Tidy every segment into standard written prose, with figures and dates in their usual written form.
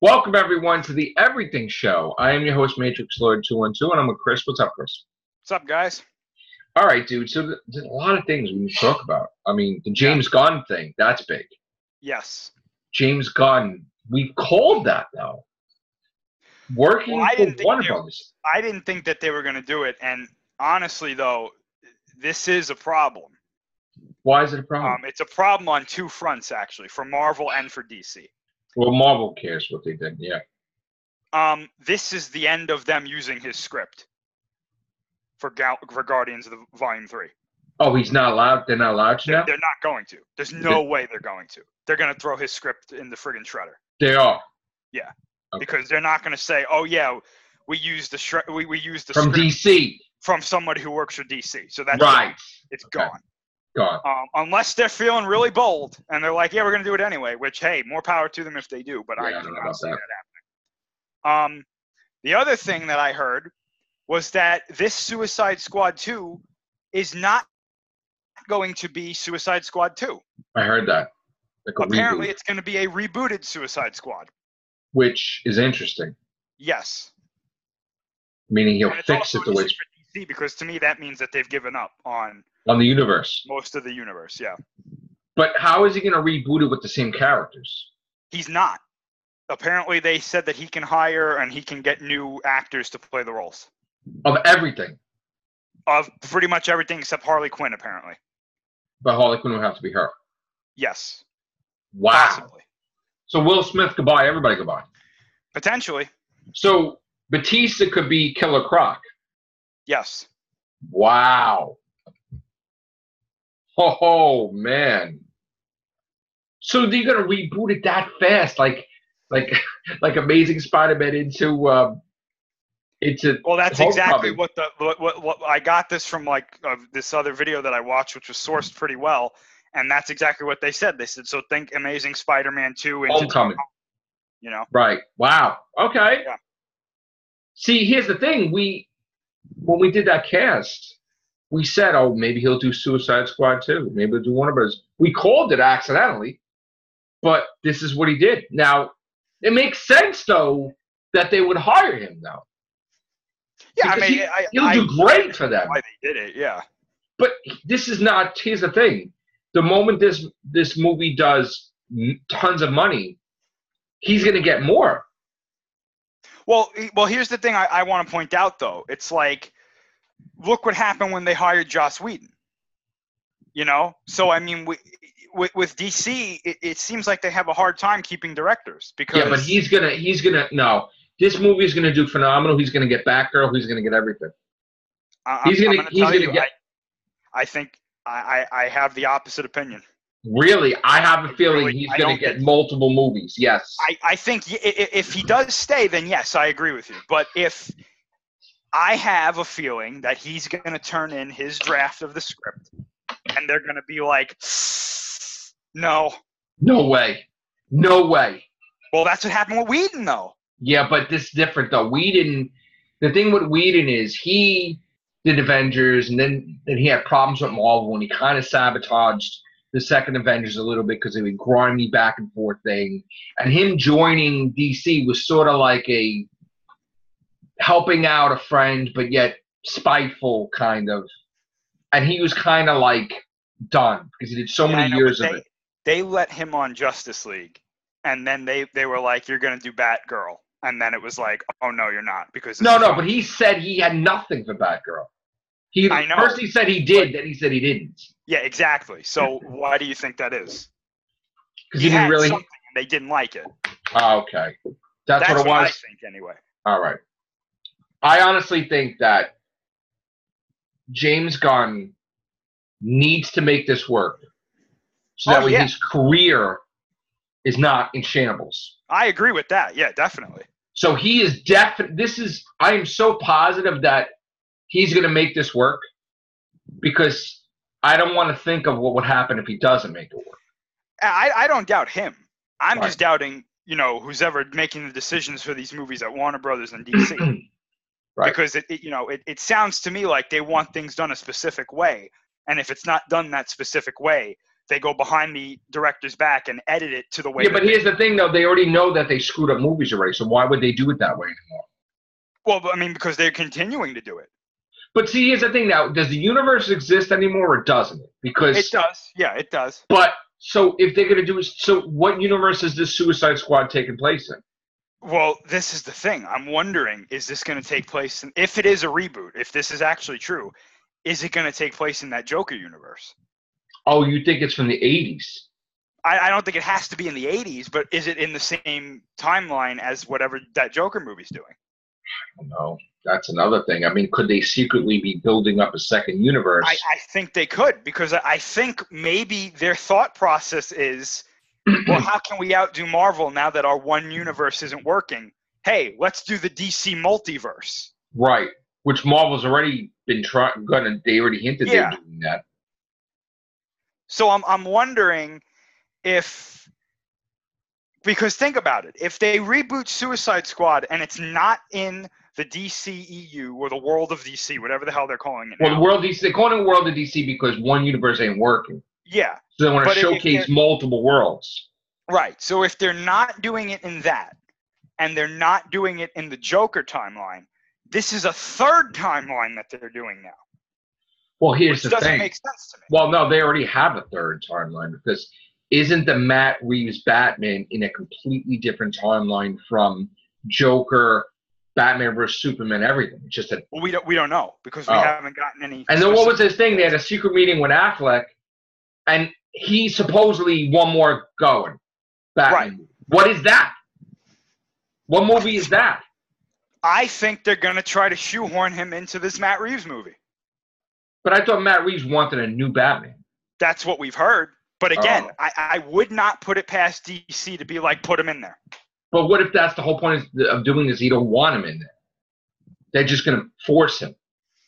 Welcome everyone to the Everything Show. I am your host, Matrixlord212, and I'm with Chris. What's up, Chris? What's up, guys? All right, dude. So there's a lot of things we need to talk about. I mean, the Yeah. James Gunn thing, that's big. Yes. James Gunn, we called that though. Working Well, for Warner Brothers. I didn't think that they were going to do it, and honestly, though, this is a problem. Why is it a problem? It's a problem on two fronts, actually, for Marvel and for DC. Well, Marvel cares what they did, yeah. This is the end of them using his script for Guardians of the Volume 3. Oh, he's not allowed? They're not allowed to now? They're not going to. There's no way they're going to. They're going to throw his script in the friggin' shredder. They are? Yeah. Okay. Because they're not going to say, oh, yeah, we used the we used the from script DC. From somebody who works for DC. So that's right. Gone. It's gone. Gone. Unless they're feeling really bold and they're like, yeah, we're going to do it anyway, which, hey, more power to them if they do, but I do not see that happening. The other thing that I heard was that this Suicide Squad 2 is not going to be Suicide Squad 2. I heard that. Like apparently, it's going to be a rebooted Suicide Squad. Which is interesting. Yes. Meaning he'll fix it the way it's for DC, because to me that means that they've given up on the universe. Most of the universe, yeah. But how is he going to reboot it with the same characters? He's not. Apparently, they said that he can hire and he can get new actors to play the roles. Of everything? Of pretty much everything except Harley Quinn, apparently. But Harley Quinn would have to be her? Yes. Wow. Possibly. So Will Smith, goodbye. Everybody, goodbye. Potentially. So Batista could be Killer Croc? Yes. Wow. Oh, man. So they're going to reboot it that fast? Like Amazing Spider-Man into well, that's exactly what I got this from, this other video that I watched, which was sourced pretty well, and that's exactly what they said. They said, so think Amazing Spider-Man 2 into Homecoming. You know? Right. Wow. Okay. Yeah. See, here's the thing. When we did that cast, we said, oh, maybe he'll do Suicide Squad 2. Maybe he'll do Warner Brothers. We called it accidentally, but this is what he did. Now, it makes sense, though, that they would hire him, though. Yeah, because I mean, he'll do great for them. Why they did it, yeah. But this is not. Here's the thing: the moment this movie does tons of money, he's going to get more. Well, here's the thing I want to point out, though. It's like, look what happened when they hired Joss Whedon. You know, so I mean, with DC, it seems like they have a hard time keeping directors because. Yeah, but he's gonna no. This movie is gonna do phenomenal. He's gonna get Batgirl. He's gonna get everything. He's gonna get. I think I have the opposite opinion. Really, I have a feeling he's gonna get multiple movies. Yes. I think if he does stay, then yes, I agree with you. But if I have a feeling that he's gonna turn in his draft of the script, and they're gonna be like, no way. Well, that's what happened with Whedon, though. Yeah, but this is different, though. The thing with Whedon is he did Avengers, and then he had problems with Marvel, and he kind of sabotaged the second Avengers a little bit because of a grimy back and forth thing. And him joining DC was sort of like a helping out a friend, but yet spiteful kind of. And he was kind of like done because he did so many years of it. They let him on Justice League, and then they were like, you're going to do Batgirl. And then it was like, oh, no, you're not. Because but he said he had nothing for Batgirl. First he said he did, then he said he didn't. Yeah, exactly. So why do you think that is? Because he didn't really. Something and they didn't like it. Oh, okay. That's what it was? I think, anyway. All right. I honestly think that James Gunn needs to make this work so that way his career is not in shambles. I agree with that. Yeah, definitely. So he is I am so positive that he's going to make this work because I don't want to think of what would happen if he doesn't make it work. I don't doubt him. I'm just doubting, who's ever making the decisions for these movies at Warner Brothers and DC. Right. Because it sounds to me like they want things done a specific way, and if it's not done that specific way, they go behind the director's back and edit it to the way. Yeah, but here's the thing, though. They already know that they screwed up movies already, so why would they do it that way anymore? Well, I mean, because they're continuing to do it. But see, here's the thing now. Does the universe exist anymore or doesn't it? Because it does. Yeah, it does. But so if they're going to do it, so what universe is this Suicide Squad taking place in? Well, this is the thing. I'm wondering, is this going to take place in, if it is a reboot, if this is actually true, is it going to take place in that Joker universe? Oh, you think it's from the 80s? I don't think it has to be in the 80s, but is it in the same timeline as whatever that Joker movie's doing? I don't know. That's another thing. I mean, could they secretly be building up a second universe? I think they could, because I think maybe their thought process is, well, how can we outdo Marvel now that our one universe isn't working? Hey, let's do the DC multiverse. Right. Which Marvel's already been they already hinted they're doing that. So I'm wondering if, because think about it, if they reboot Suicide Squad and it's not in the DCEU or the world of DC, whatever the hell they're calling it now. Well, the world DC, they're calling it the world of DC because one universe ain't working. Yeah. So they want to showcase multiple worlds. Right. So if they're not doing it in that, and they're not doing it in the Joker timeline, this is a third timeline that they're doing now. Well, here's the thing. Doesn't make sense to me. Well, no, they already have a third timeline because isn't the Matt Reeves Batman in a completely different timeline from Joker, Batman vs Superman, everything? It's just well, we don't know because we haven't gotten any. And then what was this thing? They had a secret meeting with Affleck, and he supposedly one more going. Batman. Right. What is that? What movie is that? I think they're going to try to shoehorn him into this Matt Reeves movie. But I thought Matt Reeves wanted a new Batman. That's what we've heard. But again, I would not put it past DC to be like, put him in there. But what if that's the whole point of doing this? You don't want him in there. They're just going to force him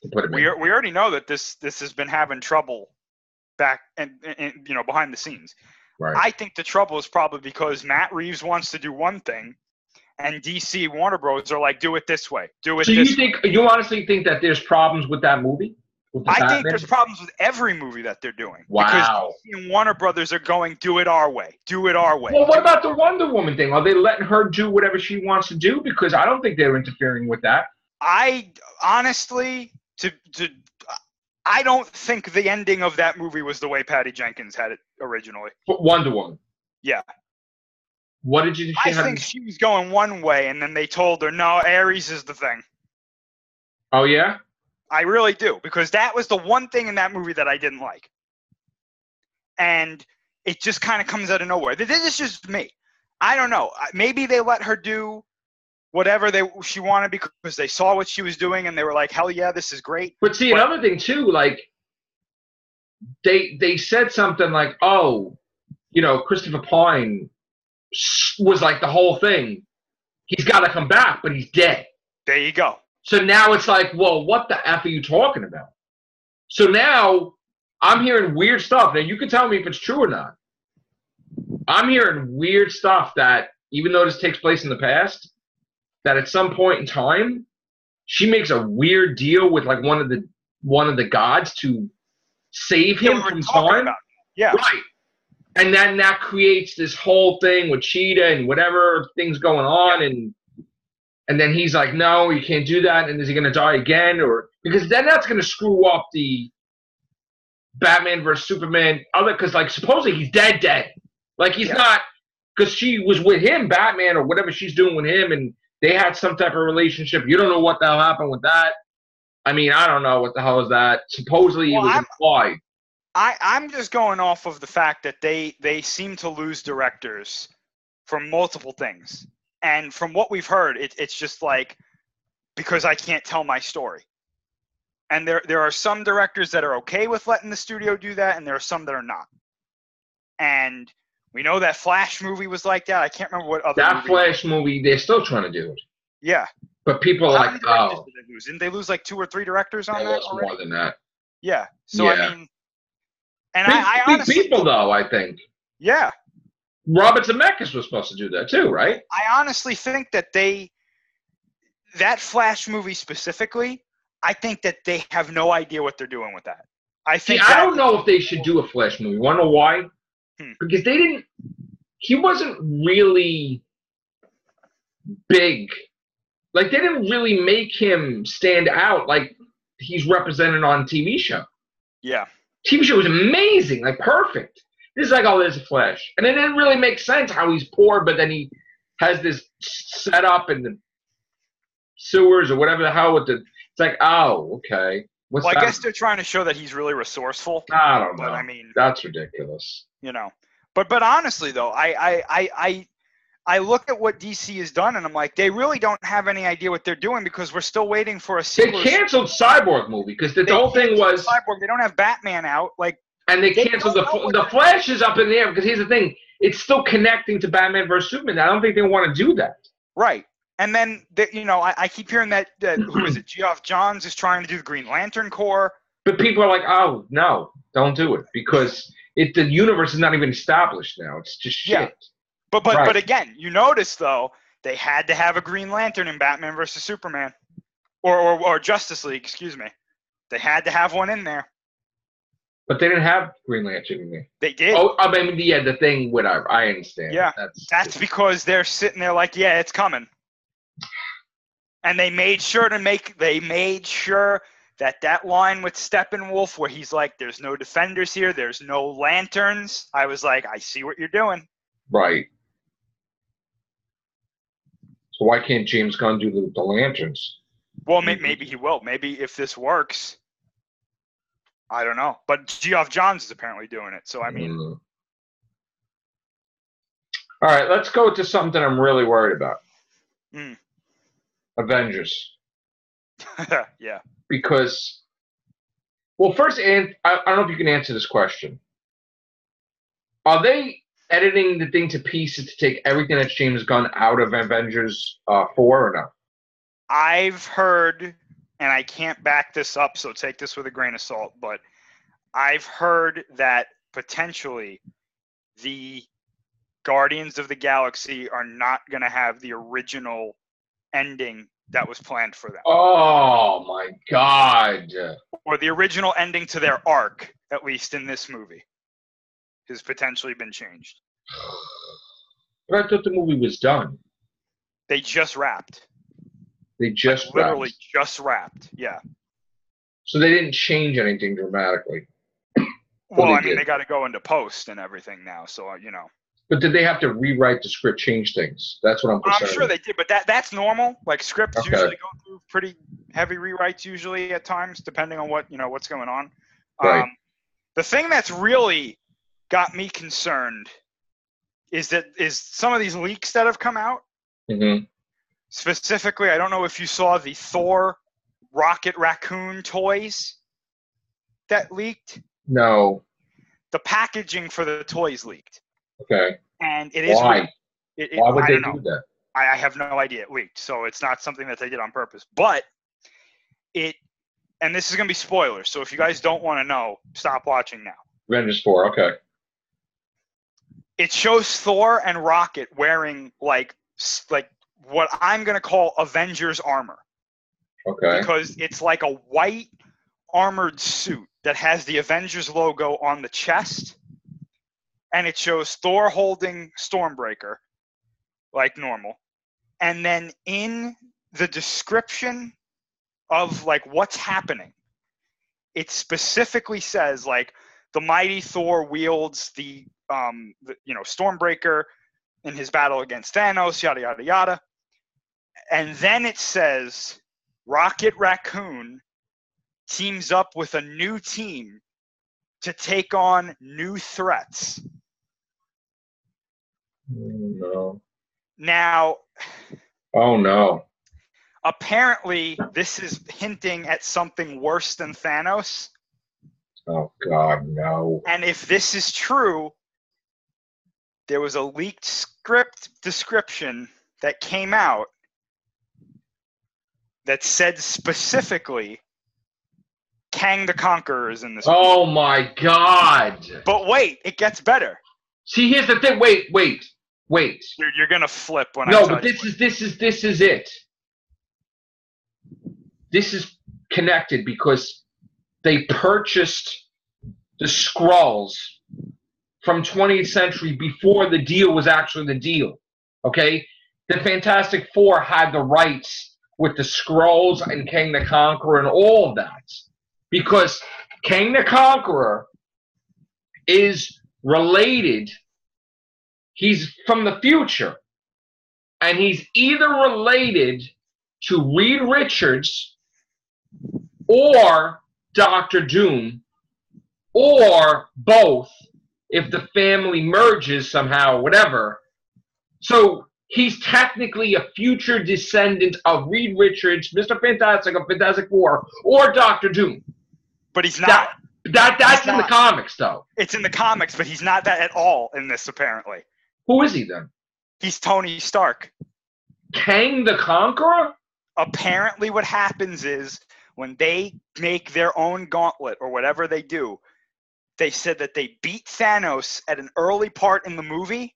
to put him in there. We already know that this has been having trouble back and behind the scenes. Right. I think the trouble is probably because Matt Reeves wants to do one thing, and DC Warner Bros. Are like, do it this way. Do it so this way. So you honestly think that there's problems with that movie? I think there's problems with every movie that they're doing. Wow. Because DC and Warner Brothers are going, do it our way. Do it our way. Well, what about the Wonder Woman thing? Are they letting her do whatever she wants to do? Because I don't think they're interfering with that. I honestly, I don't think the ending of that movie was the way Patty Jenkins had it originally. Wonder Woman. Yeah. What did you I think she was going one way, and then they told her, no, Ares is the thing. Oh, yeah? I really do, because that was the one thing in that movie that I didn't like. And it just kind of comes out of nowhere. This is just me. I don't know. Maybe they let her do whatever she wanted because they saw what she was doing, and they were like, hell yeah, this is great. But see, another thing, too, like, they said something like, oh, Christopher Pine was like the whole thing. He's got to come back, but he's dead. There you go. So now it's like, well, what the F are you talking about? So now I'm hearing weird stuff. Now, you can tell me if it's true or not. I'm hearing weird stuff that, even though this takes place in the past, that at some point in time, she makes a weird deal with like one of the gods to save him from time. Yeah. Right. And then that creates this whole thing with Cheetah and whatever things going on, and then he's like, no, you can't do that, and is he going to die again? Or because then that's going to screw up the Batman versus Superman because like supposedly he's dead. Like he's not, because she was with him, Batman, or whatever she's doing with him, and they had some type of relationship. You don't know what the hell happened with that. I mean, I don't know what the hell is that. Supposedly it was implied. I'm just going off of the fact that they seem to lose directors from multiple things. And from what we've heard, it's just like, because I can't tell my story. And there are some directors that are okay with letting the studio do that, and there are some that are not. And we know that Flash movie was like that. I can't remember what other Flash movie, they're still trying to do it. Yeah. But people are like, oh. Didn't they lose like 2 or 3 directors on that already? More than that. Yeah. So, I mean, and I honestly... Big people, though, I think. Yeah. Robert Zemeckis was supposed to do that too, right? I honestly think that that Flash movie specifically, I think that they have no idea what they're doing with that. I don't know if they should do a Flash movie. Want to know why? because he wasn't really big. Like, they didn't really make him stand out like he's represented on TV show. Yeah. TV show was amazing, like perfect. This is like, oh, there's a Flash. And it didn't really make sense how he's poor, but then he has this setup in the sewers or whatever the hell with the. It's like, oh, okay. What's well, that? I guess they're trying to show that he's really resourceful. I don't know. But I mean, that's ridiculous. You know, but honestly though, I look at what DC has done and I'm like, they really don't have any idea what they're doing because we're still waiting for a sequel. They canceled Cyborg movie because the whole thing was Cyborg. They don't have Batman out, like. And they canceled the Flash is up in the air because here's the thing: it's still connecting to Batman vs Superman. I don't think they want to do that. Right, and then I keep hearing that who is it? Geoff Johns is trying to do the Green Lantern Corps. But people are like, "Oh no, don't do it," because the universe is not even established now. It's just shit. Yeah. But again, you notice though they had to have a Green Lantern in Batman vs Superman, or Justice League, excuse me. They had to have one in there. But they didn't have Green Lantern in there. They did. Oh, I mean, yeah, the thing, whatever. I understand. Yeah, that's because they're sitting there like, yeah, it's coming. And they made sure that line with Steppenwolf where he's like, there's no defenders here, there's no lanterns. I was like, I see what you're doing. Right. So why can't James Gunn do the lanterns? Well, maybe he will. Maybe if this works. I don't know. But Geoff Johns is apparently doing it. So, I mean. All right, let's go to something I'm really worried about. Avengers. Yeah. Because, well, first, I don't know if you can answer this question. Are they editing the thing to pieces to take everything that's James Gunn out of Avengers 4 or no? I've heard, and I can't back this up, so take this with a grain of salt, but I've heard that potentially the Guardians of the Galaxy are not going to have the original ending that was planned for them. Oh, my God. Or the original ending to their arc, at least in this movie, has potentially been changed. But I thought the movie was done. They just wrapped. They just literally just wrapped, yeah. So they didn't change anything dramatically. Well, I mean, they got to go into post and everything now, so, you know. But did they have to rewrite the script, change things? That's what I'm concerned. I'm sure they did, but that's normal. Like, scripts usually go through pretty heavy rewrites usually at times, depending on what's going on. Right. The thing that's really got me concerned is some of these leaks that have come out. Mm-hmm. Specifically, I don't know if you saw the Thor Rocket Raccoon toys that leaked. No. The packaging for the toys leaked. Okay. And it is why? Why would they do that? I have no idea. It leaked, so it's not something that they did on purpose. But and this is going to be spoilers, so if you guys don't want to know, stop watching now. Avengers 4, okay. It shows Thor and Rocket wearing like what I'm going to call Avengers armor. Okay. Because it's like a white armored suit that has the Avengers logo on the chest. And it shows Thor holding Stormbreaker, like normal. And then in the description of like what's happening, it specifically says like the mighty Thor wields the Stormbreaker in his battle against Thanos, yada yada yada. And then it says Rocket Raccoon teams up with a new team to take on new threats. No. Now. Oh, no. Apparently, this is hinting at something worse than Thanos. Oh, God, no. And if this is true, there was a leaked script description that came out that said specifically Kang the Conqueror is in this movie. Oh, my God. But wait, it gets better. See, here's the thing. Wait. You're gonna flip when No, but this is it. This is connected because they purchased the Skrulls from 20th century before the deal was actually the deal. Okay? The Fantastic Four had the rights with the Skrulls and Kang the Conqueror and all of that. Because Kang the Conqueror is related. He's from the future. And he's either related to Reed Richards or Doctor Doom, or both, if the family merges somehow, whatever. So he's technically a future descendant of Reed Richards, Mr. Fantastic of Fantastic Four, or Doctor Doom. But he's not. That's in the comics, though. It's in the comics, but he's not that at all in this, apparently. Who is he, then? He's Tony Stark. Kang the Conqueror? Apparently what happens is when they make their own gauntlet or whatever they do, they said that they beat Thanos at an early part in the movie,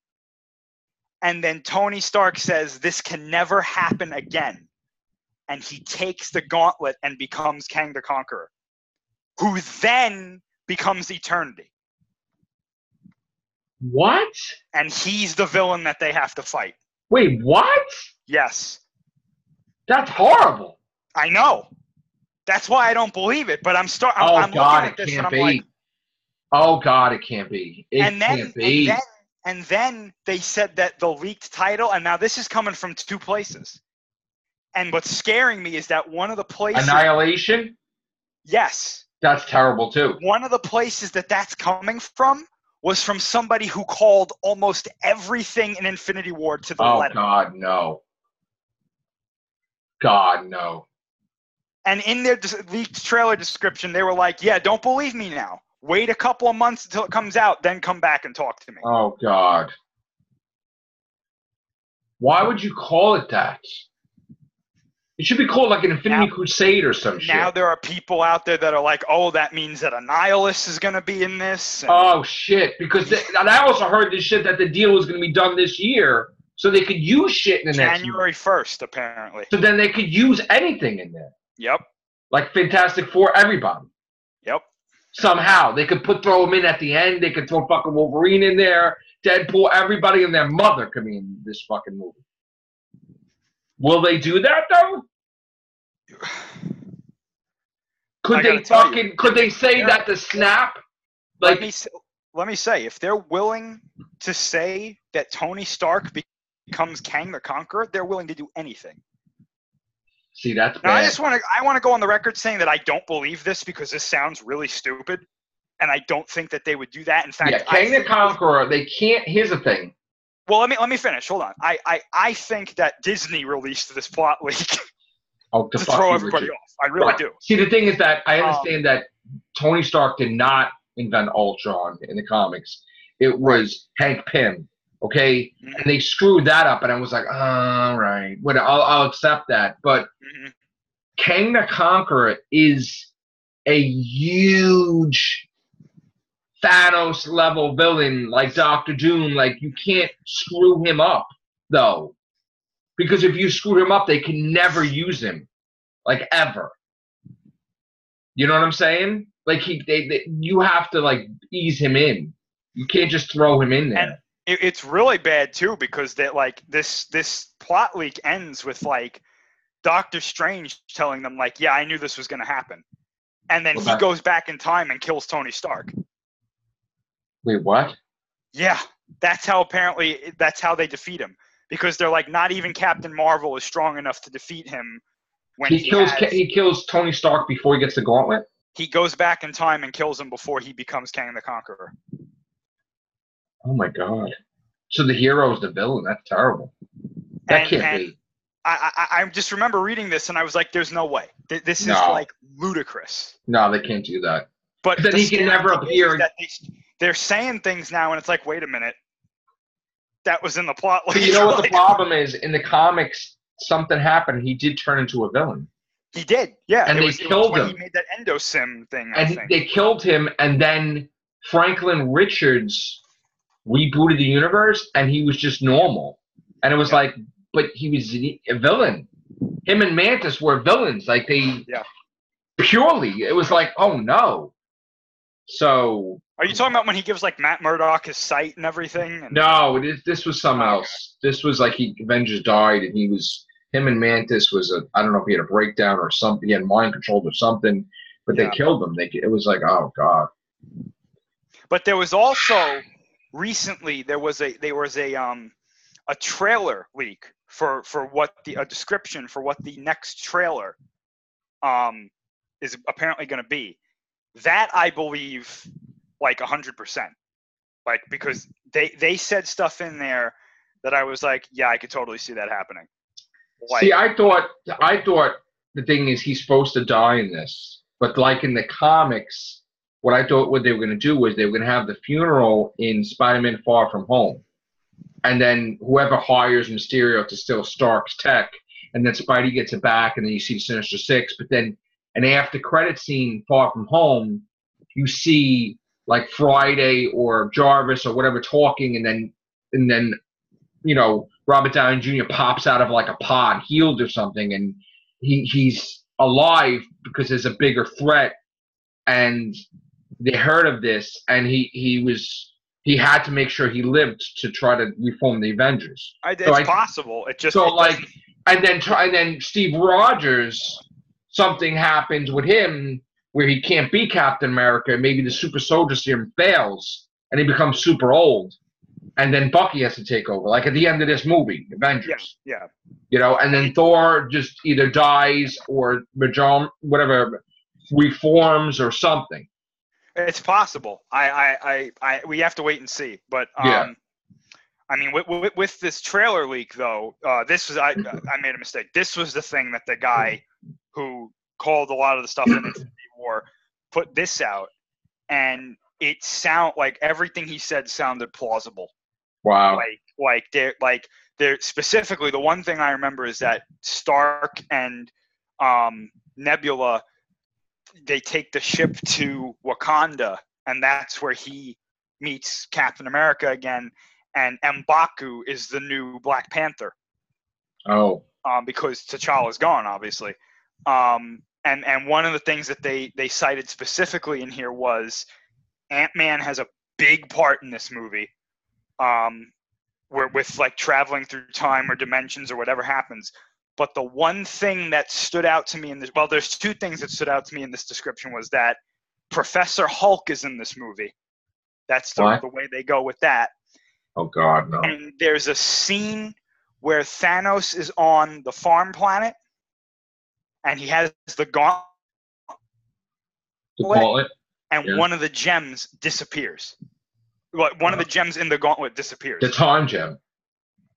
and then Tony Stark says this can never happen again. And he takes the gauntlet and becomes Kang the Conqueror, who then becomes Eternity. What? And he's the villain that they have to fight. Wait, what? Yes. That's horrible. I know. That's why I don't believe it, but I'm God, looking at this and I'm like, oh God, it can't be. It can't be. And then they said that the leaked title, and now this is coming from two places. And what's scaring me is that one of the places... Annihilation? Yes. That's terrible, too. One of the places that that's coming from was from somebody who called almost everything in Infinity War to the letter. Oh, God, no. God, no. And in their leaked trailer description, they were like, yeah, don't believe me now. Wait a couple of months until it comes out, then come back and talk to me. Oh, God. Why would you call it that? It should be called like an Infinity Crusade or some shit. Now there are people out there that are like, oh, that means that a Nihilist is going to be in this. And oh, shit. Because and I also heard this shit that the deal was going to be done this year so they could use shit in the next January 1st, apparently. So then they could use anything in there. Yep. Like Fantastic Four, everybody. Yep. Somehow. They could throw them in at the end. They could throw fucking Wolverine in there. Deadpool, everybody and their mother could be in this fucking movie. Will they do that, though? Could they say that the snap? Like, let me say, if they're willing to say that Tony Stark becomes Kang the Conqueror, they're willing to do anything. See, that's bad. Now, I want to go on the record saying that I don't believe this because this sounds really stupid, and I don't think that they would do that. In fact, yeah, Kang the Conqueror, they can't. Here's the thing. Well, let me finish. Hold on. I think that Disney released this plot leak to throw everybody off. I really do. See, the thing is that I understand that Tony Stark did not invent Ultron in the comics. It was Hank Pym. Okay, and they screwed that up, and I was like, all right, I'll accept that. But Kang the Conqueror is a huge Thanos-level villain, like Doctor Doom. Like, you can't screw him up, though, because if you screw him up, they can never use him, like, ever. You know what I'm saying? Like, you have to like ease him in. You can't just throw him in there. And it's really bad too, because that like this plot leak ends with like Doctor Strange telling them like, yeah, I knew this was going to happen, and then he goes back in time and kills Tony Stark. Wait, what? Yeah, that's how they defeat him, because they're like, not even Captain Marvel is strong enough to defeat him. When he kills Tony Stark before he gets the gauntlet. He goes back in time and kills him before he becomes Kang the Conqueror. Oh my God! So the hero is the villain. That's terrible. That can't be. I just remember reading this and I was like, "There's no way. This is like ludicrous." No, they can't do that. But then he can never appear. They're saying things now, and it's like, wait a minute, that was in the plot. But you know what the problem is? In the comics, something happened. He did turn into a villain. He did, yeah. And they killed him. He made that endosim thing. And they killed him, and then Franklin Richards rebooted the universe, and he was just normal. And it was like, but he was a villain. Him and Mantis were villains. Like, they purely, it was like, oh no. So Are you talking about when he gives like Matt Murdock his sight and everything? And... No, this was something else. This was like Avengers died, and him and Mantis was I don't know if he had a breakdown or something. He had mind controlled or something, but they killed him. It was like, oh god. But there was also recently there was a trailer leak for what a description for what the next trailer is apparently going to be. That I believe like 100%. Like, because they said stuff in there that I was like, yeah, I could totally see that happening. Like, see, I thought the thing is he's supposed to die in this, but like in the comics, what I thought what they were going to do was they were going to have the funeral in Spider-Man Far From Home, and then whoever hires Mysterio to steal Stark's tech, and then Spidey gets it back, and then you see Sinister Six, but then an after credit scene Far From Home, you see like Friday or Jarvis or whatever talking, and then you know, Robert Downey Jr. pops out of like a pod, healed or something, and he's alive because there's a bigger threat, and they heard of this, and he had to make sure he lived to try to reform the Avengers. It's possible. It just so it like, and then Steve Rogers, something happens with him where he can't be Captain America. Maybe the super soldier serum fails, and he becomes super old. And then Bucky has to take over, like at the end of this movie, Avengers. Yeah. You know, and then Thor just either dies or whatever reforms or something. It's possible. We have to wait and see. But I mean, with this trailer leak though, this was I made a mistake. This was the thing that the guy who called a lot of the stuff in Infinity War put this out, and it sound like everything he said sounded plausible. Wow. Like they're specifically, the one thing I remember is that Stark and Nebula, they take the ship to Wakanda, and that's where he meets Captain America again, and M'Baku is the new Black Panther. Oh. Because T'Challa's gone, obviously. And one of the things that they cited specifically in here was Ant-Man has a big part in this movie. Where with like traveling through time or dimensions or whatever happens. But the one thing that stood out to me in this, well, there's two things that stood out to me in this description, was that Professor Hulk is in this movie. That's the way they go with that. Oh God, no. And there's a scene where Thanos is on the farm planet, and he has the gauntlet, and one of the gems disappears. One of the gems in the gauntlet disappears. The time gem.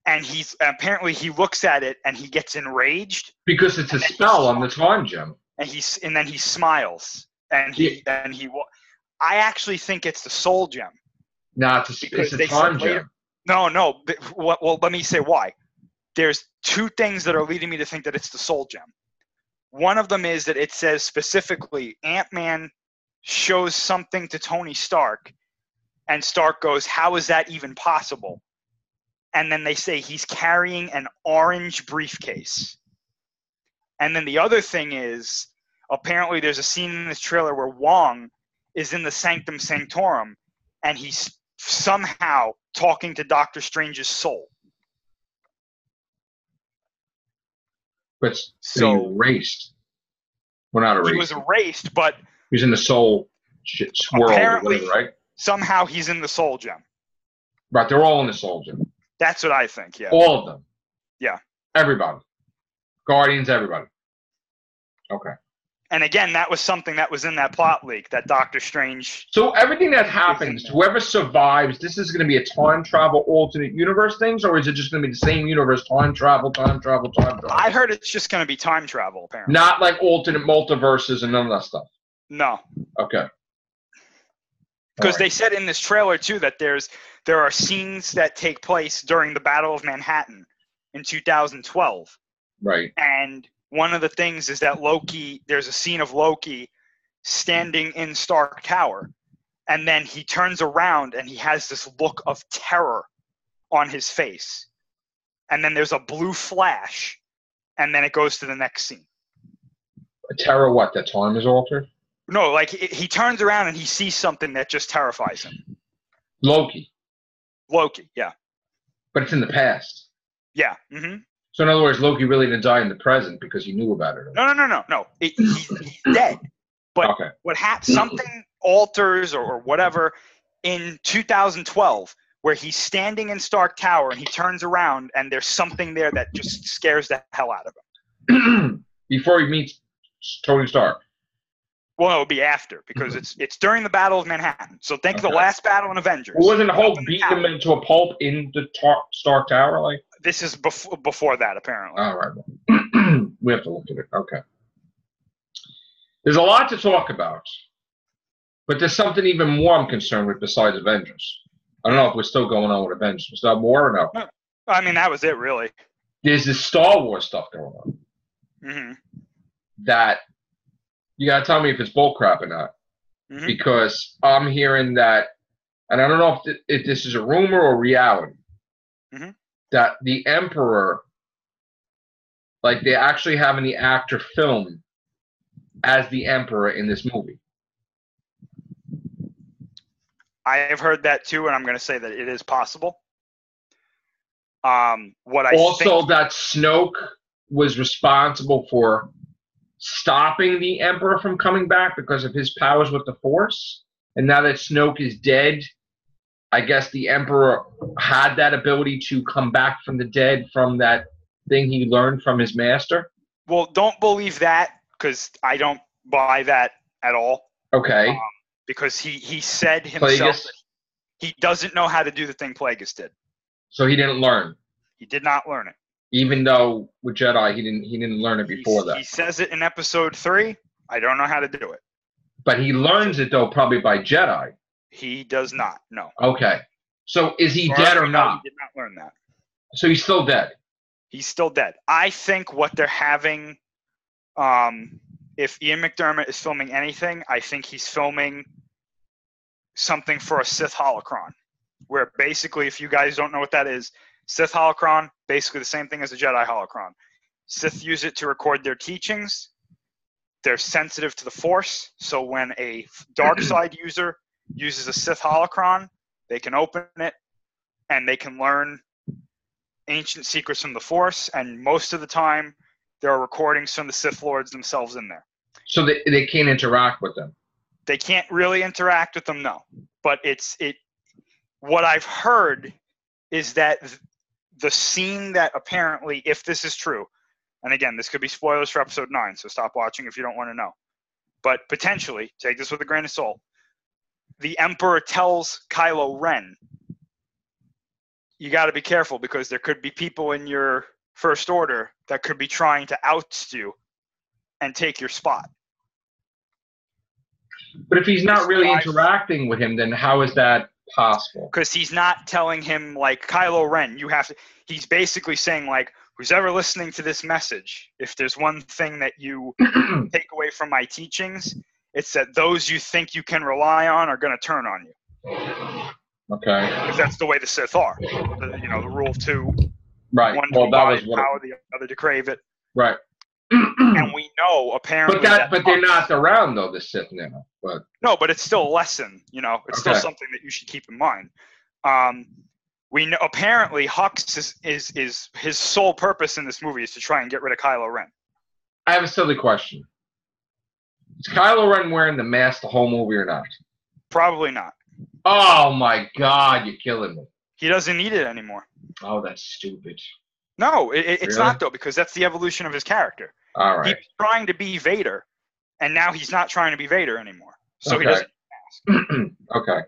And apparently he looks at it and he gets enraged because it's a spell on the time gem. And then he smiles and I actually think it's the soul gem. No, it's a time gem. No. Well, let me say why. There's two things that are leading me to think that it's the soul gem. One of them is that it says specifically Ant-Man shows something to Tony Stark. And Stark goes, how is that even possible? And then they say he's carrying an orange briefcase. And then the other thing is, apparently there's a scene in this trailer where Wong is in the Sanctum Sanctorum, and he's somehow talking to Doctor Strange's soul. But so erased. Well, not erased. He was erased, but he was in the soul swirl, apparently, whatever, right? Somehow he's in the soul gem. Right, they're all in the soul gem. That's what I think, yeah. All of them. Yeah. Everybody. Guardians, everybody. Okay. And again, that was something that was in that plot leak, that Doctor Strange... So everything that happens, whoever survives, this is going to be a time travel alternate universe things, or is it just going to be the same universe, time travel? I heard it's just going to be time travel, apparently. Not like alternate multiverses and none of that stuff? No. Okay. Because they said in this trailer, too, that there are scenes that take place during the Battle of Manhattan in 2012. Right. And one of the things is that there's a scene of Loki standing in Stark Tower. And then he turns around and he has this look of terror on his face. And then there's a blue flash. And then it goes to the next scene. A terror what? That time is altered? No, like he turns around and he sees something that just terrifies him. Loki. Loki, yeah. But it's in the past. Yeah. Mm-hmm. So in other words, Loki really didn't die in the present because he knew about it. No. He's dead. But okay. What happened? Something alters or whatever in 2012, where he's standing in Stark Tower and he turns around and there's something there that just scares the hell out of him. Before he meets Tony Stark. Well, it would be after, because it's during the Battle of Manhattan. So think of the last battle in Avengers. Well, wasn't Hulk beating him into a pulp in the Stark Tower? Like this is before that, apparently. All right. We have to look at it. Okay. There's a lot to talk about, but there's something even more I'm concerned with besides Avengers. I don't know if we're still going on with Avengers. Was that more or no? I mean, that was it, really. There's this Star Wars stuff going on. Mm-hmm. That you gotta tell me if it's bullcrap or not, because I'm hearing that, and I don't know if this is a rumor or reality, that the Emperor, like they're actually having the actor film as the Emperor in this movie. I have heard that too, and I'm going to say that it is possible. That Snoke was responsible for stopping the Emperor from coming back because of his powers with the Force, and now that Snoke is dead, I guess the Emperor had that ability to come back from the dead from that thing he learned from his master. Well, don't believe that, because I don't buy that at all. Okay. Because he said himself that he doesn't know how to do the thing Plagueis did. So he didn't learn. He did not learn it. Even though with Jedi he didn't learn it before that. He says it in episode 3. I don't know how to do it. But he learns it though probably by Jedi. He does not. No. Okay. So is he dead or not? He did not learn that. So he's still dead. He's still dead. I think what they're having, if Ian McDiarmid is filming anything, I think he's filming something for a Sith holocron, where basically, if you guys don't know what that is, Sith holocron, basically the same thing as a Jedi holocron. Sith use it to record their teachings. They're sensitive to the Force, so when a dark side user uses a Sith holocron, they can open it and they can learn ancient secrets from the Force, and most of the time there are recordings from the Sith Lords themselves in there. So they can't interact with them? They can't really interact with them, no. But what I've heard is that the scene that apparently, if this is true, and again, this could be spoilers for episode 9, so stop watching if you don't want to know. But potentially, take this with a grain of salt, the Emperor tells Kylo Ren, you got to be careful because there could be people in your First Order that could be trying to oust you and take your spot. But if he's not really interacting with him, then how is that possible? Because he's not telling him, like, Kylo Ren, you have to. He's basically saying, like, who's ever listening to this message, if there's one thing that you take away from my teachings, it's that those you think you can rely on are going to turn on you. Okay. Because that's the way the Sith are. The rule of 2. Right. One to abide power, the other to crave it. Right. And we know apparently. But they're not around though, the Sith now. But no, but it's still a lesson. It's still something that you should keep in mind. We know apparently Hux is his sole purpose in this movie is to try and get rid of Kylo Ren. I have a silly question. Is Kylo Ren wearing the mask the whole movie or not? Probably not. Oh my God, you're killing me. He doesn't need it anymore. Oh, that's stupid. No, it's not though, because that's the evolution of his character. All right. He's trying to be Vader, and now he's not trying to be Vader anymore. So he doesn't mask. Okay.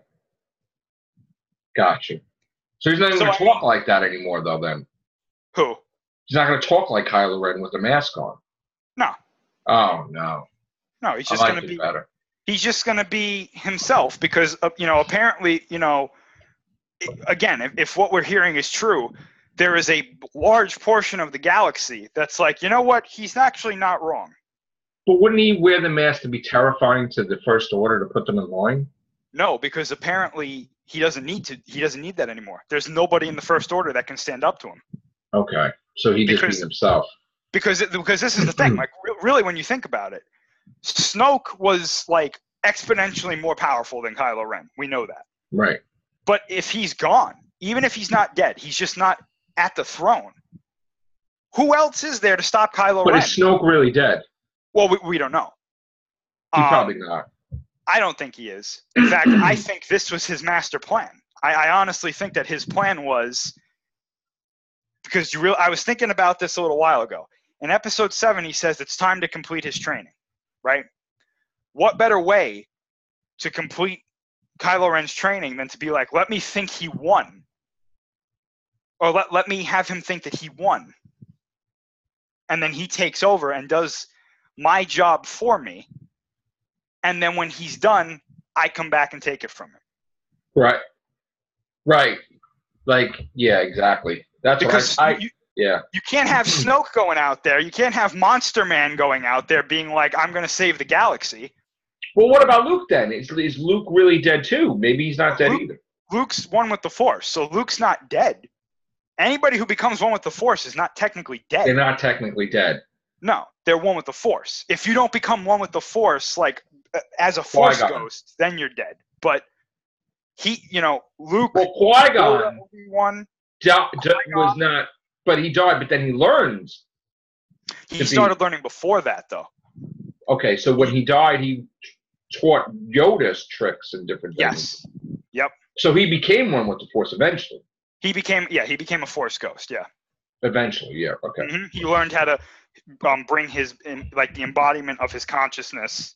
Gotcha. So he's not even going to talk like that anymore, though, then? Who? He's not going to talk like Kylo Ren with the mask on? No. Oh, no. No, he's just going to be better. He's just going to be himself because, apparently, again, if what we're hearing is true, there is a large portion of the galaxy that's like, you know what? He's actually not wrong. But wouldn't he wear the mask to be terrifying to the First Order to put them in line? No, because apparently he doesn't need that anymore. There's nobody in the First Order that can stand up to him. Okay. So he just be himself. Because this is the thing. Like, really, when you think about it, Snoke was like exponentially more powerful than Kylo Ren. We know that. Right. But if he's gone, even if he's not dead, he's just not at the throne. Who else is there to stop Kylo Ren? But is Snoke really dead? Well, we don't know. He's probably not. I don't think he is. In fact, I think this was his master plan. I honestly think that his plan was, because I was thinking about this a little while ago. In Episode 7, he says it's time to complete his training, right? What better way to complete Kylo Ren's training than to be like, let me think he won. Or let me have him think that he won. And then he takes over and does my job for me. And then when he's done, I come back and take it from him. Right. Right. Like, yeah, exactly. That's because what yeah. You can't have Snoke going out there. You can't have Monster Man going out there being like, I'm going to save the galaxy. Well, what about Luke then? Is Luke really dead too? Maybe he's not dead either. Luke's one with the Force, so Luke's not dead. Anybody who becomes one with the Force is not technically dead. They're not technically dead. No, they're one with the Force. If you don't become one with the Force, like as a Force ghost, then you're dead. But Luke. Well, Qui-Gon Obi-Wan was not, but he died. But then he learns. He started learning before that, though. Okay, so when he died, he taught Yoda's tricks and different things. Yes. Yep. So he became one with the Force eventually. He became a Force ghost. Yeah. Eventually, yeah. Okay. Mm-hmm. He learned how to bring the embodiment of his consciousness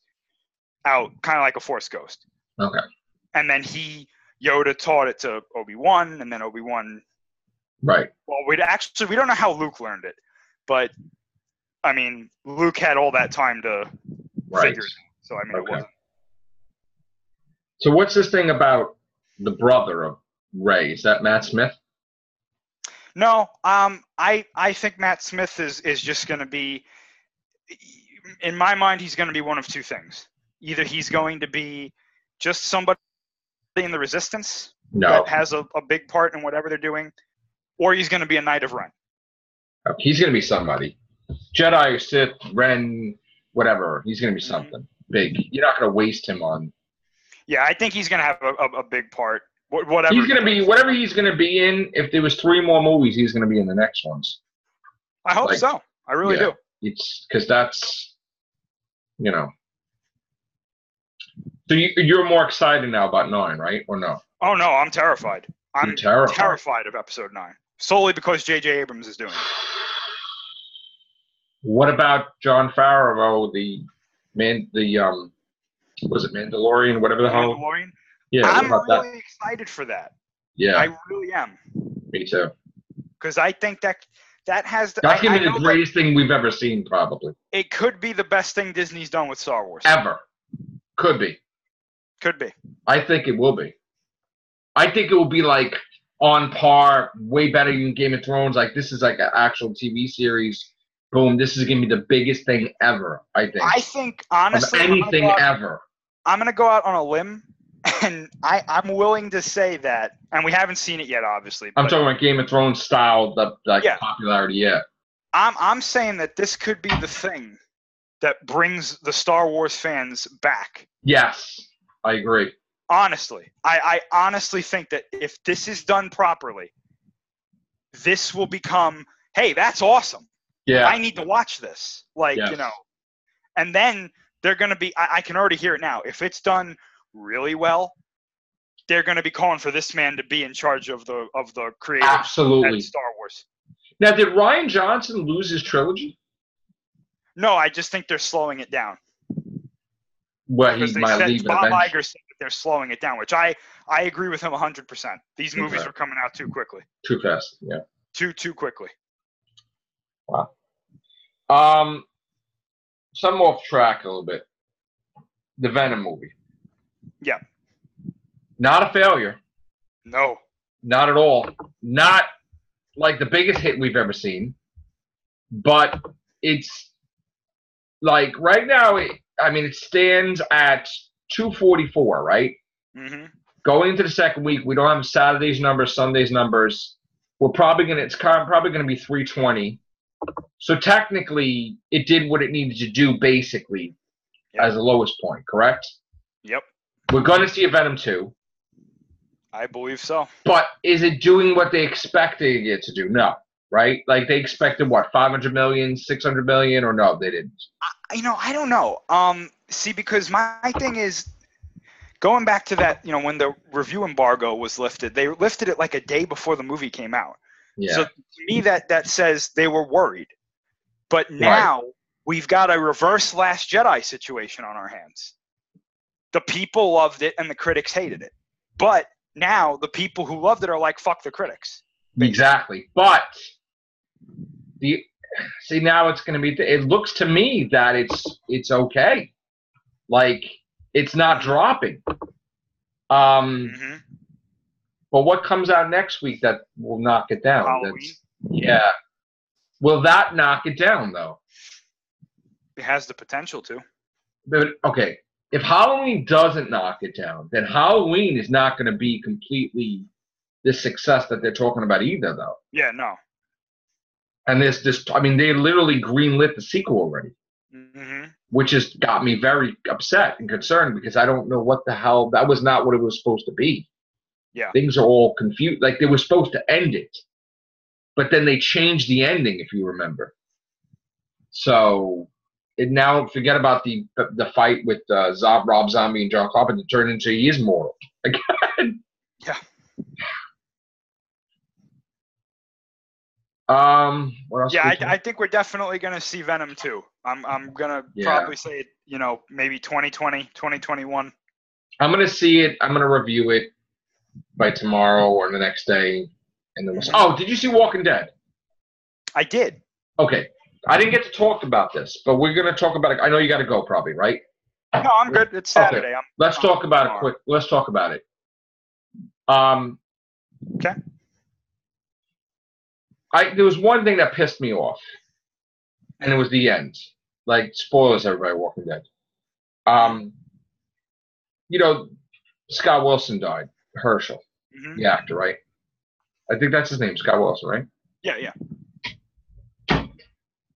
out, kind of like a Force ghost. Okay. And then Yoda taught it to Obi-Wan, and then Obi-Wan. Right. Well, we don't know how Luke learned it, but I mean, Luke had all that time to figure it out. So I mean, it wasn't. So what's this thing about the brother of Rey? Is that Matt Smith? No, I think Matt Smith is just going to be, in my mind, he's going to be one of two things. Either he's going to be just somebody in the Resistance that has a big part in whatever they're doing, or he's going to be a Knight of Ren. He's going to be somebody. Jedi or Sith, Ren, whatever. He's going to be something big. You're not going to waste him on. Yeah, I think he's going to have a big part. Whatever he's going to be, whatever he's going to be in. If there was 3 more movies, he's going to be in the next ones. I hope so. I really do. It's because that's, So you're more excited now about 9, right? Or no? Oh no, I'm terrified. I'm terrified of Episode 9 solely because J.J. Abrams is doing it. What about Jon Favreau, was it Mandalorian, whatever the hell? Mandalorian? Yeah, I'm really excited for that. Yeah. I really am. Me too. Because I think that has the... That's going to be the greatest thing we've ever seen, probably. It could be the best thing Disney's done with Star Wars. Ever. Could be. Could be. I think it will be. I think it will be like on par, way better than Game of Thrones. Like this is like an actual TV series. Boom, this is going to be the biggest thing ever, I think. I think, honestly... Of anything ever. I'm going to go out on a limb, and I'm willing to say that, and we haven't seen it yet, obviously. I'm talking about Game of Thrones style, popularity, yeah. I'm saying that this could be the thing that brings the Star Wars fans back. Yes, I agree. Honestly. I honestly think that if this is done properly, this will become, hey, that's awesome. Yeah. I need to watch this. And then they're going to be, I can already hear it now. If it's done really well, they're going to be calling for this man to be in charge of the creative Absolutely. At Star Wars. Now, did Rian Johnson lose his trilogy? No, I just think they're slowing it down. Well, he might leave it Bob eventually. Iger said that they're slowing it down, which I agree with him 100%. These movies are coming out too quickly. Too fast, yeah. Too quickly. Wow. Some off track a little bit. The Venom movie. Yeah. Not a failure. No. Not at all. Not like the biggest hit we've ever seen. But it's like right now, it stands at 244, right? Mm-hmm. Going into the second week, we don't have Saturday's numbers, Sunday's numbers. It's probably going to be 320. So technically, it did what it needed to do, basically. as the lowest point, correct? Yep. We're going to see a Venom 2. I believe so. But is it doing what they expected it to do? No, right? Like they expected what, 500 million, 600 million, or no, they didn't? I don't know. See, because my thing is, going back to that, when the review embargo was lifted, they lifted it like a day before the movie came out. Yeah. So to me, that says they were worried. But now we've got a reverse Last Jedi situation on our hands. The people loved it and the critics hated it. But now the people who loved it are like, fuck the critics. Exactly. But now it's going to be. It looks to me that it's okay. Like it's not dropping. Mm-hmm. But what comes out next week that will knock it down? Halloween? Yeah. Will that knock it down though? It has the potential to. But okay, if Halloween doesn't knock it down, then Halloween is not going to be completely the success that they're talking about either, though. Yeah, no. And they literally greenlit the sequel already, which has got me very upset and concerned because I don't know what the hell, that was not what it was supposed to be. Yeah. Things are all confused. Like they were supposed to end it, but then they changed the ending, if you remember. So now forget about the fight with Rob Zombie and John Carpenter turned into he is mortal again. Yeah. What else? Yeah, I think we're definitely going to see Venom 2. I'm going to probably say, maybe 2020, 2021. I'm going to see it. I'm going to review it by tomorrow or the next day. And then oh, did you see Walking Dead? I did. Okay. I didn't get to talk about this, but we're going to talk about it. I know you got to go probably, right? No, I'm good. It's Saturday. Okay. Let's talk about it quick. Let's talk about it. Okay. There was one thing that pissed me off, and it was the end. Like, spoilers, everybody, Walking Dead. Scott Wilson died. Herschel, the actor, right? I think that's his name, Scott Wilson, right? Yeah, yeah.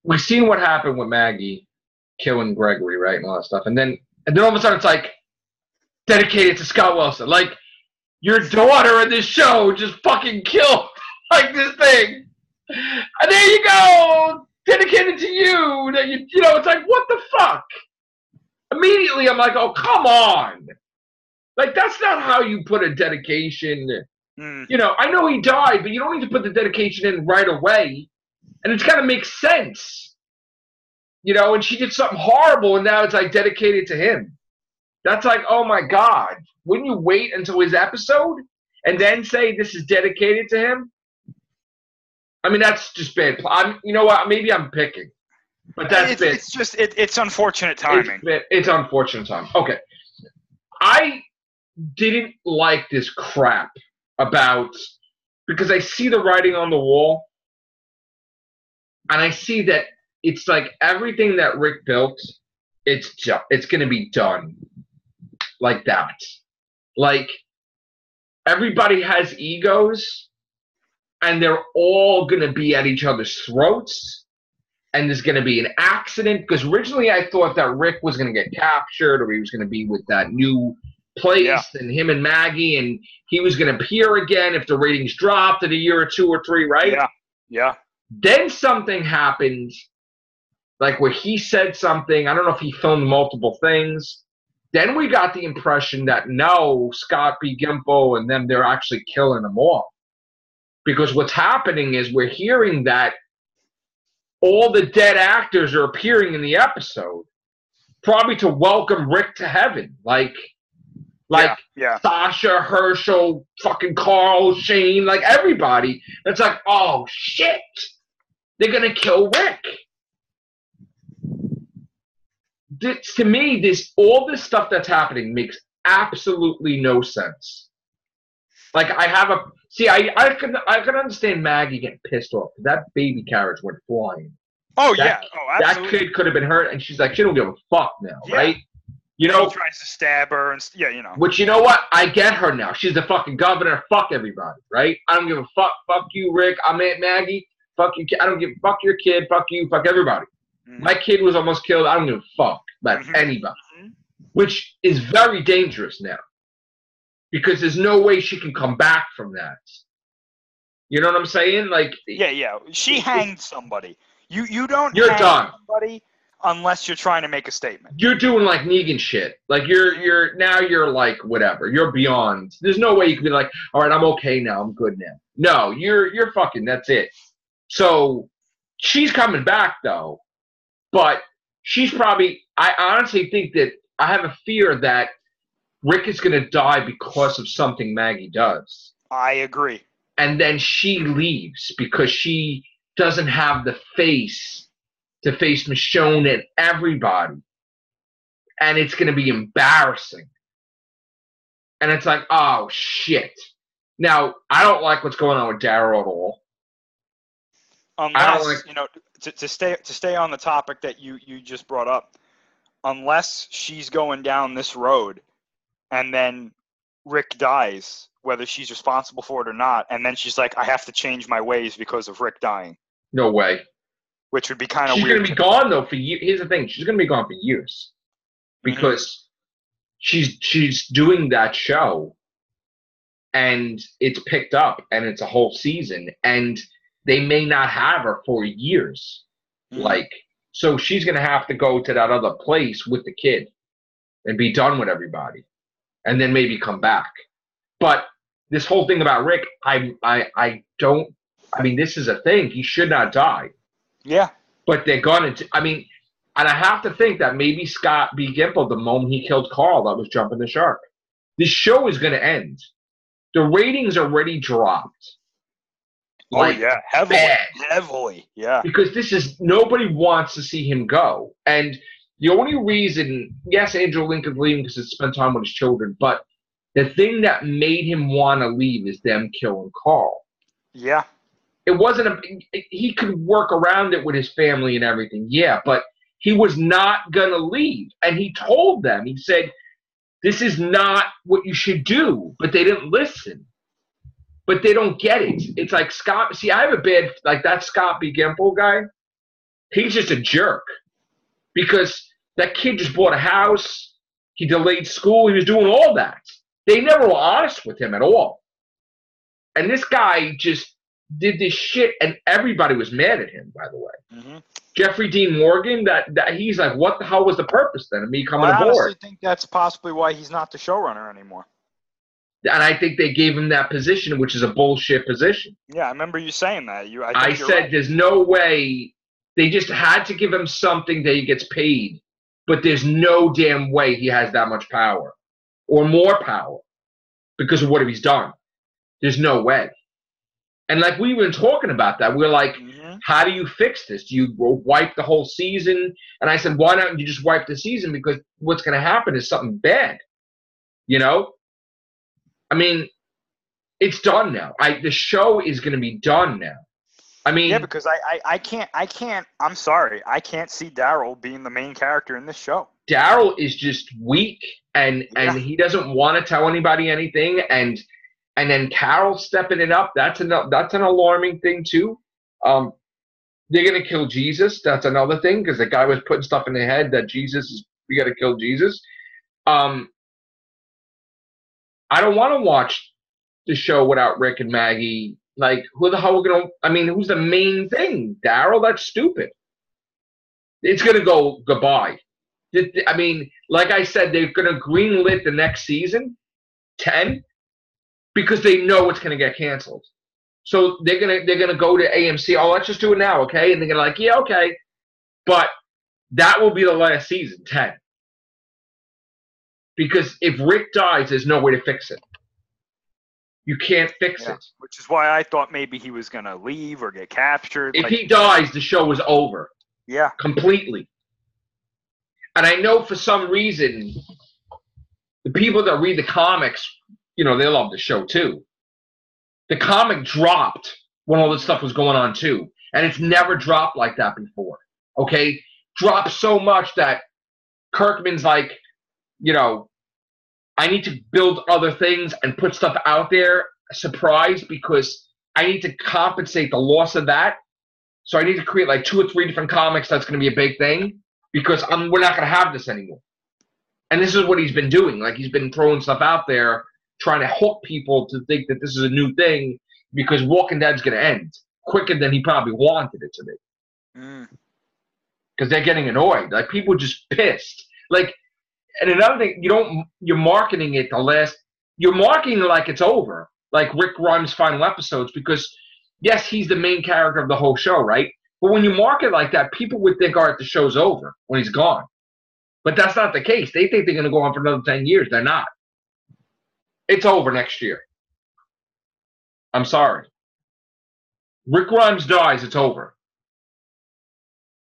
We've seen what happened with Maggie killing Gregory, right, and all that stuff. And then all of a sudden it's like dedicated to Scott Wilson. Like, your daughter in this show just fucking killed like this thing. And there you go, dedicated to you. That it's like, what the fuck? Immediately I'm like, oh, come on. Like, that's not how you put a dedication. I know he died, but you don't need to put the dedication in right away. And it's got to make sense. And she did something horrible, and now it's like dedicated to him. That's like, oh my God. Wouldn't you wait until his episode and then say this is dedicated to him? I mean, that's just bad. You know what? Maybe I'm picking. But that's bad. It's just, it's unfortunate timing. It's unfortunate timing. Okay. I didn't like this crap because I see the writing on the wall. And I see that it's like everything that Rick built, it's going to be done like that. Like, everybody has egos, and they're all going to be at each other's throats, and there's going to be an accident. Because originally I thought that Rick was going to get captured, or he was going to be with that new place, and him and Maggie, and he was going to appear again if the ratings dropped in a year or 2 or 3, right? Yeah, yeah. Then something happened, like where he said something. I don't know if he filmed multiple things. Then we got the impression that no, Scott B. Gimple and them, they're actually killing them all. Because what's happening is we're hearing that all the dead actors are appearing in the episode, probably to welcome Rick to heaven. Like Sasha, Herschel, fucking Carl, Shane, like everybody. It's like, oh shit. They're going to kill Rick. To me, all this stuff that's happening makes absolutely no sense. Like, I can understand Maggie getting pissed off. That baby carriage went flying. Oh, yeah. Oh, absolutely. That kid could have been hurt, and she's like, she don't give a fuck now, right? He tries to stab her, and Which, you know what? I get her now. She's the fucking governor. Fuck everybody, right? I don't give a fuck. Fuck you, Rick. I'm Aunt Maggie. Fuck you. I don't give fuck your kid. Fuck you. Fuck everybody. My kid was almost killed. I don't give a fuck about anybody. Which is very dangerous now. Because there's no way she can come back from that. You know what I'm saying? Like, yeah. She hanged somebody. You don't you're hang done. somebody unless you're trying to make a statement. You're doing like Negan shit. Like you're like whatever. You're beyond. There's no way you can be like, all right, I'm okay now. I'm good now. No, you're fucking. That's it. So she's coming back though, but she's probably. I honestly think that I have a fear that Rick is going to die because of something Maggie does. I agree. And then she leaves because she doesn't have the face to face Michonne and everybody. And it's going to be embarrassing. And it's like, oh, shit. Now, I don't like what's going on with Daryl at all. Unless, to stay on the topic that you just brought up, unless she's going down this road and then Rick dies, whether she's responsible for it or not, and then she's like, I have to change my ways because of Rick dying. No way. Which would be kind of weird. She's going to be gone, though, for years. Here's the thing. She's going to be gone for years. Because she's doing that show, and it's picked up, and it's a whole season, and they may not have her for years. So she's going to have to go to that other place with the kid and be done with everybody, and then maybe come back. But this whole thing about Rick, I don't. I mean, this is a thing. He should not die. Yeah. But they're going to. I mean, and I have to think that maybe Scott B. Gimple, the moment he killed Carl, that was jumping the shark. This show is going to end. The ratings already dropped. Like, yeah, heavily, yeah. Because nobody wants to see him go. And the only reason, yes, Andrew Lincoln's leaving because he spent time with his children, but the thing that made him want to leave is them killing Carl. Yeah. It wasn't he could work around it with his family and everything, yeah, but he was not going to leave. And he told them, he said, this is not what you should do, but they didn't listen. But they don't get it. It's like Scott. See, I have a bad, like that Scott B. Gimple guy. He's just a jerk. Because that kid just bought a house. He delayed school. He was doing all that. They never were honest with him at all. And this guy just did this shit, and everybody was mad at him, by the way. Jeffrey Dean Morgan, that he's like, what the hell was the purpose then of me coming aboard? I honestly think that's possibly why he's not the showrunner anymore. And I think they gave him that position, which is a bullshit position. Yeah, I remember you saying that. I said right. There's no way. They just had to give him something that he gets paid. But there's no damn way he has that much power. Or more power. Because of what he's done. There's no way. And like we were talking about that. We're like, how do you fix this? Do you wipe the whole season? And I said, why don't you just wipe the season? Because what's going to happen is something bad. You know? I mean, it's done now. The show is going to be done now. I mean, yeah, because I can't. I'm sorry, I can't see Daryl being the main character in this show. Daryl is just weak, and he doesn't want to tell anybody anything, and then Carol stepping it up. That's an alarming thing too. They're going to kill Jesus. That's another thing because the guy was putting stuff in their head that we got to kill Jesus. I don't want to watch the show without Rick and Maggie. Like, who the hell are going to... I mean, who's the main thing? Daryl? That's stupid. It's going to go goodbye. I mean, like I said, they're going to greenlit the next season, 10, because they know it's going to get canceled. So they're gonna go to AMC. Oh, let's just do it now, okay? And they're going to like, yeah, okay. But that will be the last season, 10. Because if Rick dies, there's no way to fix it. You can't fix it. Which is why I thought maybe he was going to leave or get captured. If he dies, the show is over. Yeah. Completely. And I know for some reason, the people that read the comics, they love the show too. The comic dropped when all this stuff was going on too. And it's never dropped like that before. Okay? Dropped so much that Kirkman's like, I need to build other things and put stuff out there, surprise, because I need to compensate the loss of that. So I need to create like 2 or 3 different comics that's going to be a big thing because we're not going to have this anymore. And this is what he's been doing. Like he's been throwing stuff out there, trying to hook people to think that this is a new thing because Walking Dead's going to end quicker than he probably wanted it to be. Because they're getting annoyed. Like people are just pissed. Like, and another thing, you're marketing it you're marketing it like it's over. Like Rick Grimes' final episodes because, yes, he's the main character of the whole show, right? But when you market it like that, people would think, all right, the show's over when he's gone. But that's not the case. They think they're going to go on for another 10 years. They're not. It's over next year. I'm sorry. Rick Grimes dies, it's over.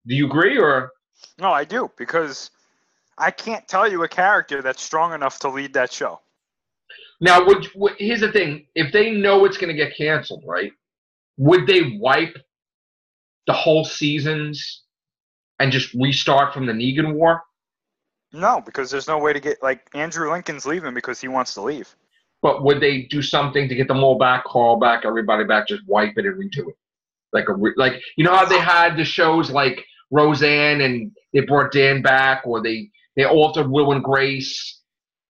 Do you agree or? No, I do, because I can't tell you a character that's strong enough to lead that show. Now, here's the thing. If they know it's going to get canceled, right, would they wipe the whole seasons and just restart from the Negan War? No, because there's no way to get, like, Andrew Lincoln's leaving because he wants to leave. But would they do something to get them all back, call back, everybody back, just wipe it and redo it? Like you know how they had the shows like Roseanne and they brought Dan back, or they altered Will and Grace,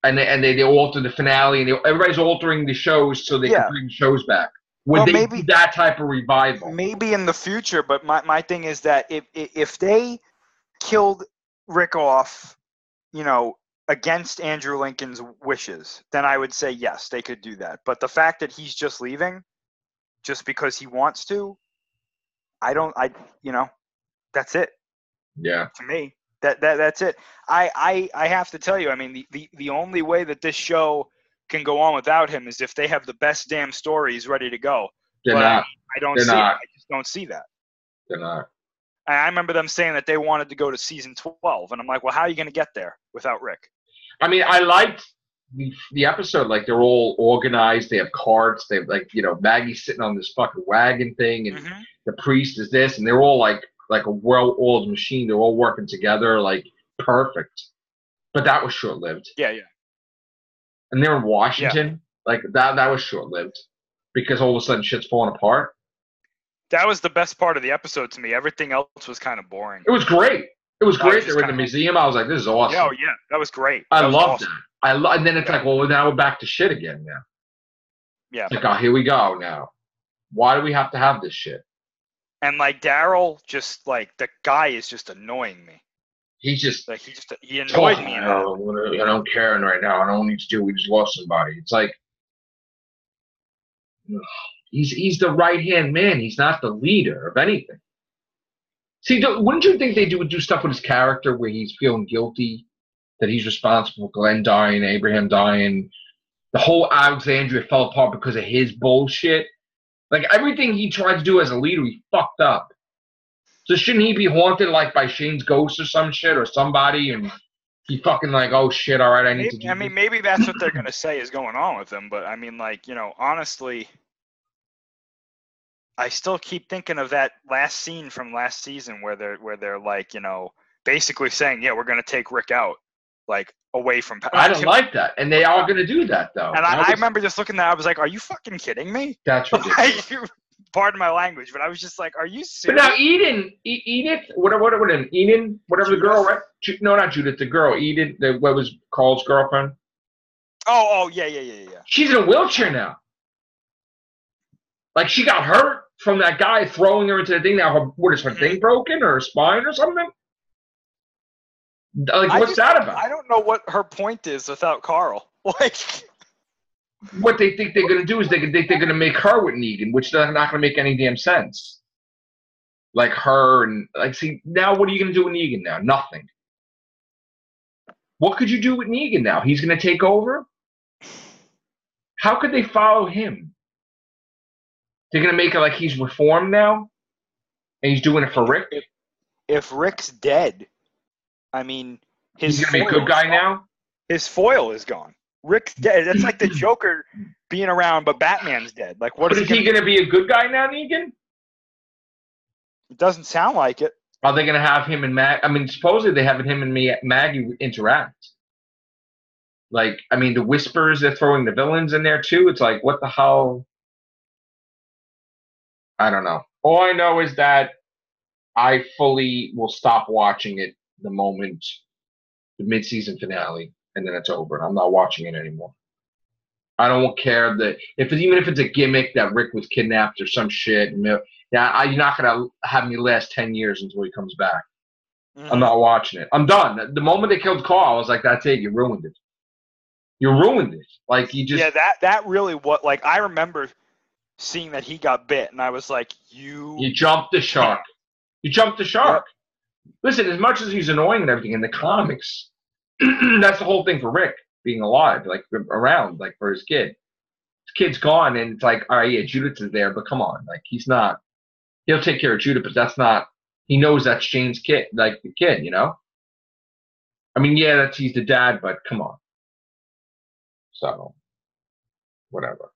and they altered the finale, and everybody's altering the shows so they can bring the shows back. Would they do that type of revival? Maybe in the future, but my thing is that if they killed Rick off, against Andrew Lincoln's wishes, then I would say yes, they could do that. But the fact that he's just leaving, just because he wants to, that's it. Yeah. To me, that's it. I have to tell you, I mean, the only way that this show can go on without him is if they have the best damn stories ready to go. They're not. I don't see it. I just don't see that. They're not. I remember them saying that they wanted to go to season 12, and I'm like, well, how are you going to get there without Rick? I mean, I liked the episode. Like, they're all organized. They have carts. They have, like, Maggie's sitting on this fucking wagon thing, and the priest is this, and they're all like a well-oiled machine. They're all working together, like, perfect. But that was short-lived. Yeah. And they're in Washington. Yeah. Like, that was short-lived because all of a sudden shit's falling apart. That was the best part of the episode to me. Everything else was kind of boring. It was great. It was great. They were in the museum. I was like, this is awesome. Oh, yeah. That was great. I loved that. And then it's like, well, now we're back to shit again now. Yeah. It's like, oh, here we go now. Why do we have to have this shit? And, like, Daryl, just, like, the guy is just annoying me. He's just... Like, he annoyed me. I don't care right now. I don't need to do. We just lost somebody. It's like... He's the right-hand man. He's not the leader of anything. See, wouldn't you think they would do stuff with his character where he's feeling guilty that he's responsible for Glenn dying, Abraham dying? The whole Alexandria fell apart because of his bullshit. Like, everything he tried to do as a leader, he fucked up. So shouldn't he be haunted, like, by Shane's ghost or some shit or somebody, and he fucking like, oh, shit, all right, I need to do this? I mean, maybe that's what they're going to say is going on with him, but, I mean, like, honestly... I still keep thinking of that last scene from last season where they're like, basically saying, yeah, we're going to take Rick out, like, away from Palpatine. I don't like that. And they are going to do that, though. And I remember just looking at that, I was like, are you fucking kidding me? That's ridiculous. Pardon my language, but I was just like, are you serious? But now Edith, whatever the girl, right? No, not Judith, the girl, Edith, what was Carl's girlfriend? Oh, yeah. She's in a wheelchair now. Like, she got hurt from that guy throwing her into the thing. Now, what is her thing broken or her spine or something? Like, what's that about? I don't know what her point is without Carl. Like, what they think they're going to do is they think they're going to make her with Negan, which is not going to make any damn sense. Like her and like, see, now what are you going to do with Negan now? Nothing. What could you do with Negan now? He's going to take over? How could they follow him? They're going to make it like he's reformed now? And he's doing it for Rick? If Rick's dead, I mean... He's going to be a good guy now? His foil is gone. Rick's dead. That's like the Joker being around, but Batman's dead. Like, what is he going to be a good guy now, Negan? It doesn't sound like it. Are they going to have him and Maggie? I mean, supposedly they have him and Maggie interact. Like, I mean, the Whispers, they're throwing the villains in there too. It's like, what the hell? I don't know. All I know is that I fully will stop watching it the moment the mid-season finale, and then it's over. I'm not watching it anymore. I don't care that even if it's a gimmick that Rick was kidnapped or some shit. You're not gonna have me last 10 years until he comes back. Mm-hmm. I'm not watching it. I'm done. The moment they killed Carl, I was like, that's it. You ruined it. You ruined it. Like you just that really like I remember seeing that he got bit, and I was like, you jumped the shark. You jumped the shark. Yep. Listen, as much as he's annoying and everything in the comics, that's the whole thing for Rick being alive, like around, like for his kid. His kid's gone, and it's like, all right, yeah, Judith is there, but come on, like he's not. He'll take care of Judith, but that's not. He knows that's Shane's kid, like the kid, you know. I mean, yeah, he's the dad, but come on. So, whatever.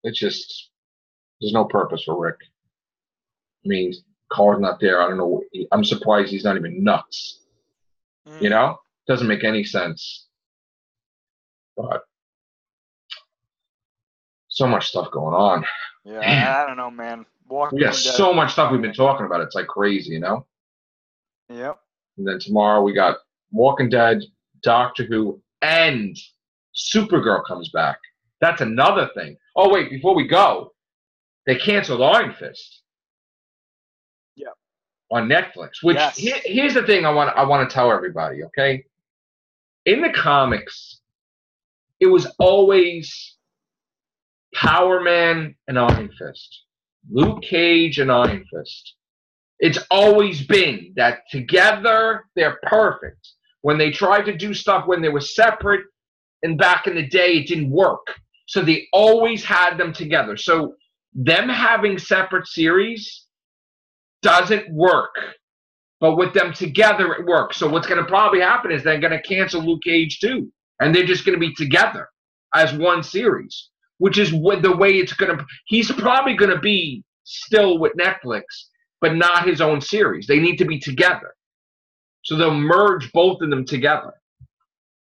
It's just there's no purpose for Rick. I mean, Carl's not there. I don't know. I'm surprised he's not even nuts. You know, doesn't make any sense. But so much stuff going on. Yeah, I don't know, man. We got so much stuff we've been talking about. It's like crazy, you know? Yep. And then tomorrow we got Walking Dead, Doctor Who, and Supergirl comes back. That's another thing. Oh, wait, before we go, they canceled Iron Fist. Yep. On Netflix, which here's the thing I want to tell everybody, okay? In the comics, it was always Power Man and Iron Fist, Luke Cage and Iron Fist. It's always been that together they're perfect. When they tried to do stuff when they were separate and back in the day, it didn't work. So they always had them together. So them having separate series doesn't work. But with them together, it works. So what's going to probably happen is they're going to cancel Luke Cage too. And they're just going to be together as one series, which is the way it's going to. He's probably going to be still with Netflix, but not his own series. They need to be together. So they'll merge both of them together.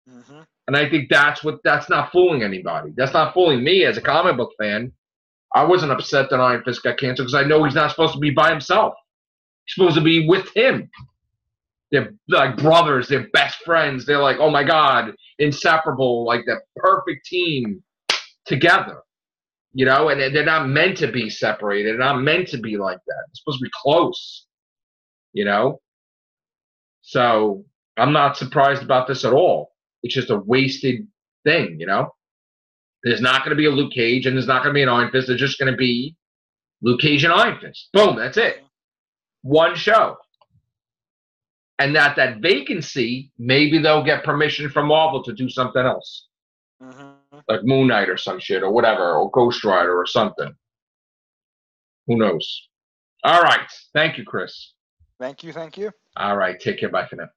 Mm-hmm. And I think that's not fooling anybody. That's not fooling me as a comic book fan. I wasn't upset that Iron Fist got canceled because I know he's not supposed to be by himself. Supposed to be with him. They're like brothers, they're best friends. They're like, oh my God, inseparable, like the perfect team together. You know, and they're not meant to be separated. They're not meant to be like that. It's supposed to be close. You know? So I'm not surprised about this at all. It's just a wasted thing, you know? There's not going to be a Luke Cage and there's not going to be an Iron Fist. There's just going to be Luke Cage and Iron Fist. Boom, that's it. One show. And that vacancy, maybe they'll get permission from Marvel to do something else. Mm-hmm. Like Moon Knight or some shit or whatever, or Ghost Rider or something. Who knows? All right. Thank you, Chris. Thank you. All right. Take care. Bye for now.